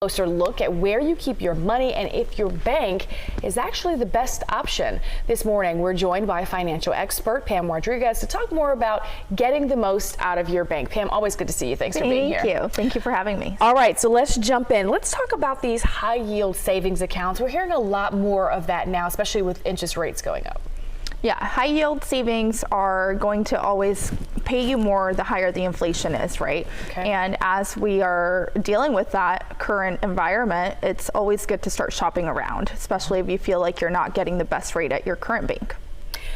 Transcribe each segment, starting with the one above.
Closer look at where you keep your money and if your bank is actually the best option. This morning, we're joined by financial expert Pam Rodriguez to talk more about getting the most out of your bank. Pam, always good to see you. Thanks for being here. Thank you. Thank you for having me. All right, so let's jump in. Let's talk about these high yield savings accounts. We're hearing a lot more of that now, especially with interest rates going up. Yeah, high yield savings are going to always pay you more the higher the inflation is, right? Okay. And as we are dealing with that current environment, it's always good to start shopping around, especially if you feel like you're not getting the best rate at your current bank.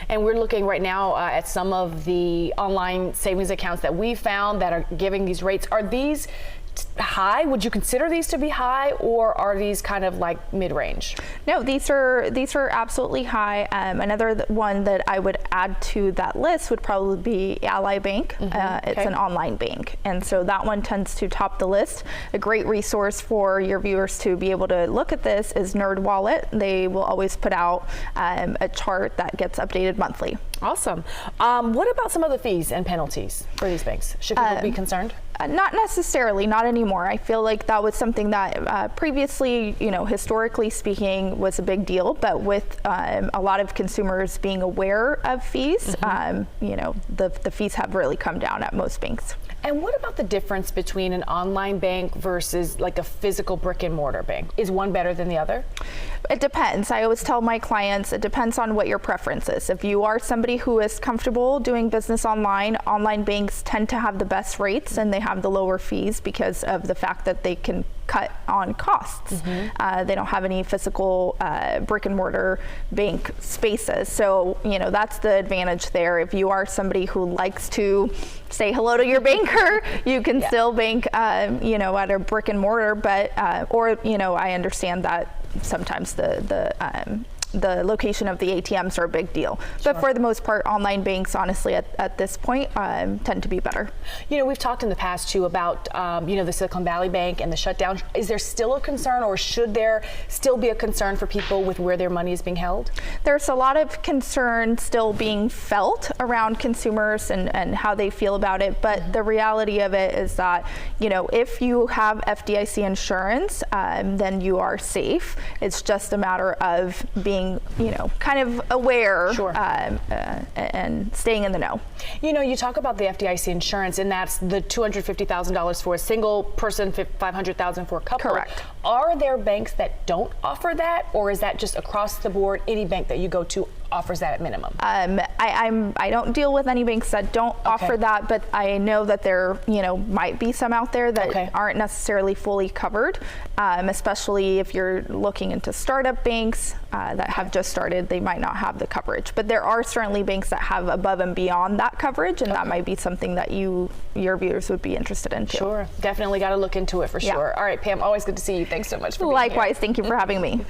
And we're looking right now at some of the online savings accounts that we found that are giving these rates. Are these high? Would you consider these to be high, or are these kind of like mid-range? No, these are absolutely high. Another one that I would add to that list would probably be Ally Bank. It's an online bank, and so that one tends to top the list. A great resource for your viewers to be able to look at this is NerdWallet. They will always put out a chart that gets updated monthly. Awesome. What about some of the fees and penalties for these banks? Should people be concerned? Not necessarily, not anymore. I feel like that was something that previously, historically speaking, was a big deal. But with a lot of consumers being aware of fees, the fees have really come down at most banks. And what about the difference between an online bank versus like a physical brick and mortar bank? Is one better than the other? It depends. I always tell my clients it depends on what your preference is. If you are somebody who is comfortable doing business online banks tend to have the best rates and they have the lower fees because of the fact that they can cut on costs. They don't have any physical brick and mortar bank spaces. So, that's the advantage there. If you are somebody who likes to say hello to your banker, you can still bank, at a brick and mortar, but, I understand that sometimes the location of the ATMs are a big deal. Sure. But for the most part, online banks, honestly, at this point, tend to be better. We've talked in the past, too, about, the Silicon Valley Bank and the shutdown. Is there still a concern, or should there still be a concern for people with where their money is being held? There's a lot of concern still being felt around consumers and how they feel about it. But the reality of it is that, if you have FDIC insurance, then you are safe. It's just a matter of being kind of aware. Sure. And staying in the know. You talk about the FDIC insurance, and that's the $250,000 for a single person, $500,000 for a couple. Correct. Are there banks that don't offer that, or is that just across the board? Any bank that you go to offers that at minimum? I don't deal with any banks that don't offer that, but I know that there might be some out there that aren't necessarily fully covered, especially if you're looking into startup banks that have just started. They might not have the coverage, but there are certainly banks that have above and beyond that coverage, and that might be something that your viewers would be interested in too. Sure, definitely got to look into it for sure. All right, Pam, always good to see you. Thanks so much for being here. Likewise, thank you for having me.